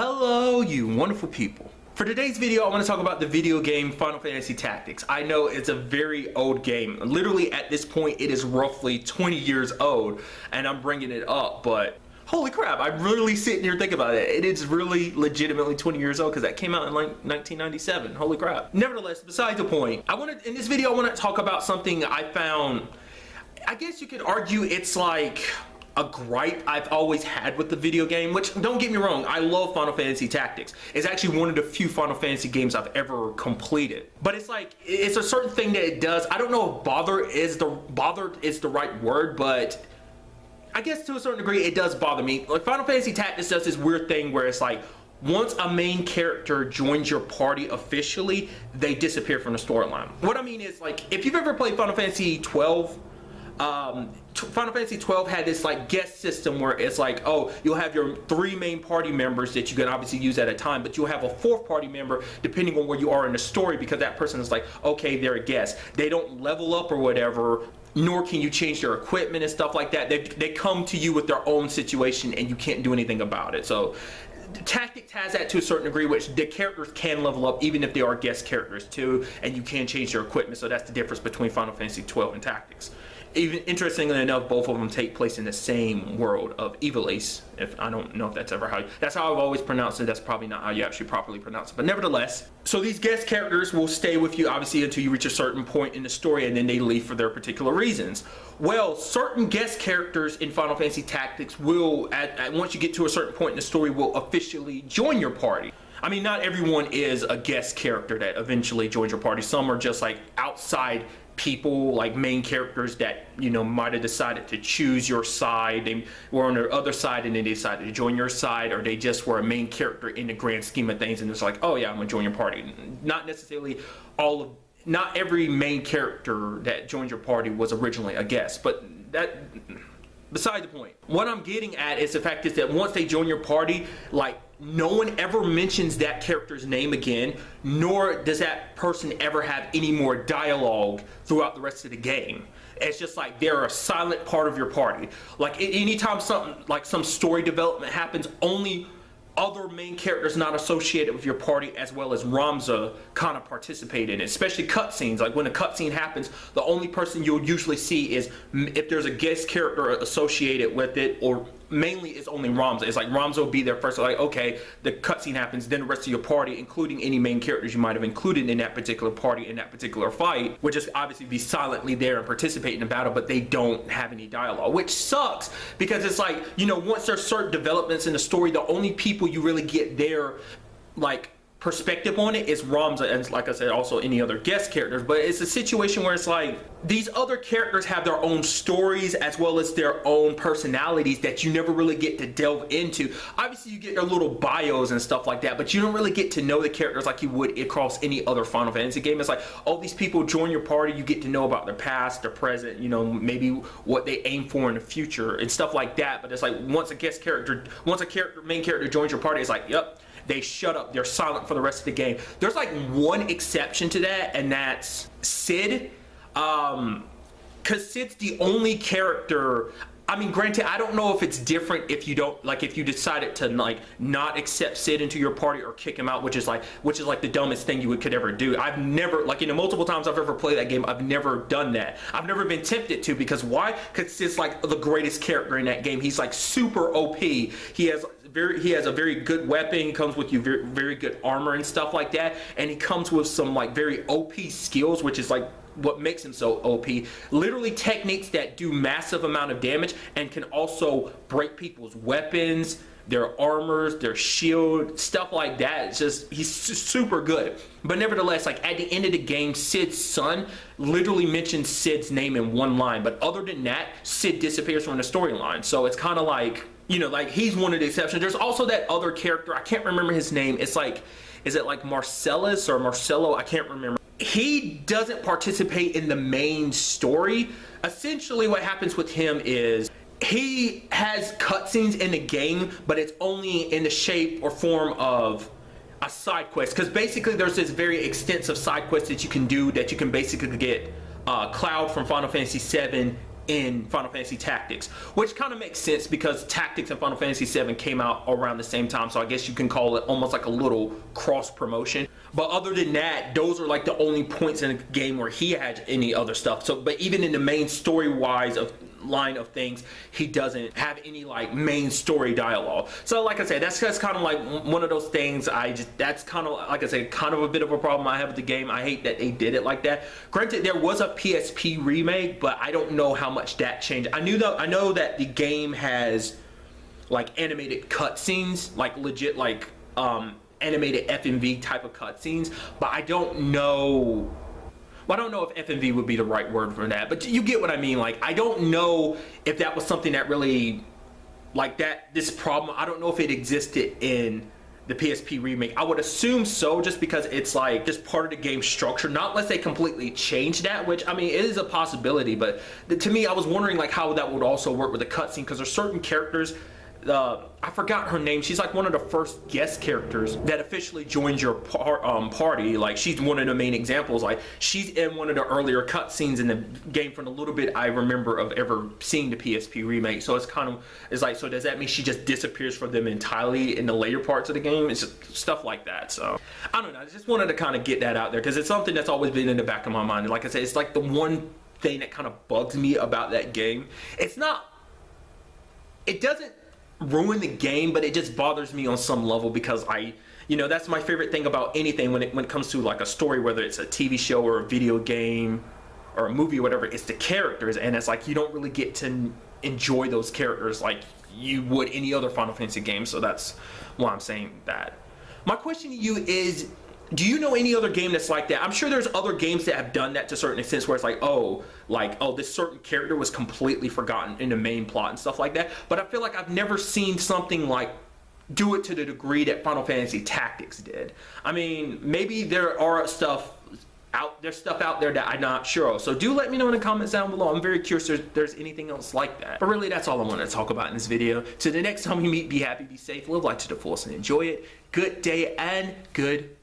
Hello, you wonderful people. For today's video, I want to talk about the video game Final Fantasy Tactics. I know it's a very old game. Literally, at this point, it is roughly 20 years old, and I'm bringing it up, but holy crap, I'm really sitting here thinking about it. It is really legitimately 20 years old because that came out in like 1997. Holy crap. Nevertheless, besides the point, in this video, I want to talk about something I found. I guess you could argue it's like a gripe I've always had with the video game, which, don't get me wrong, I love Final Fantasy Tactics. It's actually one of the few Final Fantasy games I've ever completed. But it's like, it's a certain thing that it does. I don't know if bothered is the right word, but I guess to a certain degree it does bother me. Like, Final Fantasy Tactics does this weird thing where it's like, once a main character joins your party officially, they disappear from the storyline. What I mean is, like, if you've ever played Final Fantasy 12, Final Fantasy 12 had this like guest system where it's like, oh, you'll have your 3 main party members that you can obviously use at a time, but you'll have a 4th party member depending on where you are in the story, because that person is like, okay, they're a guest. They don't level up or whatever, nor can you change their equipment and stuff like that. They come to you with their own situation and you can't do anything about it. So Tactics has that to a certain degree, which the characters can level up even if they are guest characters too, and you can change their equipment. So that's the difference between Final Fantasy 12 and Tactics. Even interestingly enough, both of them take place in the same world of Ivalice. If I don't know if that's ever that's how I've always pronounced it. That's probably not how you actually properly pronounce it, but nevertheless. So these guest characters will stay with you obviously until you reach a certain point in the story, and then they leave for their particular reasons. Well, certain guest characters in Final Fantasy Tactics will, once you get to a certain point in the story, will officially join your party. I mean, not everyone is a guest character that eventually joins your party. Some are just like outside people, like main characters that, you know, might have decided to choose your side. They were on their other side and then they decided to join your side, or they just were a main character in the grand scheme of things and it's like, oh yeah, I'm gonna join your party. Not necessarily not every main character that joined your party was originally a guest, but that beside the point. What I'm getting at is the fact is that once they join your party, like, no one ever mentions that character's name again, nor does that person ever have any more dialogue throughout the rest of the game. It's just like they're a silent part of your party. Like, anytime something like some story development happens, only other main characters not associated with your party, as well as Ramza, kind of participate in it, especially cutscenes. Like, when a cutscene happens, the only person you'll usually see is if there's a guest character associated with it, or mainly it's only Ramza. It's like Ramza will be there first, like, okay, the cutscene happens, then the rest of your party, including any main characters you might have included in that particular party, in that particular fight, would just obviously be silently there and participate in the battle, but they don't have any dialogue, which sucks, because it's like, you know, once there's certain developments in the story, the only people you really get their, like, perspective on it is Ramza, and like I said, also any other guest characters. But it's a situation where it's like these other characters have their own stories as well as their own personalities that you never really get to delve into. Obviously you get their little bios and stuff like that, but you don't really get to know the characters like you would across any other Final Fantasy game. It's like all these people join your party, you get to know about their past, their present, you know, maybe what they aim for in the future and stuff like that. But it's like once a main character joins your party, it's like, yep, they shut up, they're silent for the rest of the game. There's like one exception to that, and that's Cid. Cause Cid's the only character, I mean, granted, I don't know if it's different if you don't, like, if you decided to like not accept Cid into your party or kick him out, which is like the dumbest thing you could ever do. I've never, like, you know, multiple times I've ever played that game, I've never done that. I've never been tempted to, because why? Because Cid's like the greatest character in that game. He's like super OP. He has a very good weapon. He comes with you very good armor and stuff like that, and he comes with some like very OP skills, which is like what makes him so OP. Literally techniques that do massive amount of damage and can also break people's weapons, their armors, their shield, stuff like that. It's just, he's super good. But nevertheless, like at the end of the game, Cid's son literally mentions Cid's name in one line, but other than that, Cid disappears from the storyline. So it's kind of like, you know, like he's one of the exceptions. There's also that other character, I can't remember his name. It's like, is it like Marcellus or Marcello? I can't remember. He doesn't participate in the main story. Essentially what happens with him is he has cutscenes in the game, but it's only in the shape or form of a side quest. Because basically there's this very extensive side quest that you can do, that you can basically get Cloud from Final Fantasy VII in Final Fantasy Tactics, which kind of makes sense because Tactics and Final Fantasy VII came out around the same time, so I guess you can call it almost like a little cross promotion. But other than that, those are like the only points in the game where he had any other stuff. So, but even in the main story-wise of line of things, he doesn't have any like main story dialogue. So like I said, that's kind of like one of those things that's kind of, like I said, kind of a bit of a problem I have with the game. I hate that they did it like that. Granted, there was a PSP remake, but I don't know how much that changed. I know that the game has like animated cutscenes, like legit like animated FMV type of cutscenes, but I don't know. Well, I don't know if FMV would be the right word for that, but you get what I mean. Like, I don't know if that was something that really, like that, this problem, I don't know if it existed in the PSP remake. I would assume so, just because it's like just part of the game structure, not unless they completely change that, which, I mean, it is a possibility, but to me, I was wondering like how that would also work with the cutscene, because there's certain characters, I forgot her name. She's like one of the first guest characters that officially joins your party. Like, she's one of the main examples. Like, she's in one of the earlier cutscenes in the game from the little bit I remember of ever seeing the PSP remake. So it's like, so does that mean she just disappears from them entirely in the later parts of the game? It's just stuff like that. So I don't know. I just wanted to kind of get that out there because it's something that's always been in the back of my mind. And like I said, it's like the one thing that kind of bugs me about that game. It doesn't ruin the game, but it just bothers me on some level because that's my favorite thing about anything when it comes to like a story, whether it's a TV show or a video game or a movie or whatever. It's the characters, and it's like you don't really get to enjoy those characters like you would any other Final Fantasy game. So that's why I'm saying that. My question to you is, do you know any other game that's like that? I'm sure there's other games that have done that to a certain extent where it's like, oh, this certain character was completely forgotten in the main plot and stuff like that. But I feel like I've never seen something like do it to the degree that Final Fantasy Tactics did. I mean, maybe there are stuff out there that I'm not sure of. So do let me know in the comments down below. I'm very curious if there's anything else like that. But really, that's all I want to talk about in this video. So the next time we meet, be happy, be safe, live life to the fullest, and enjoy it. Good day and goodbye.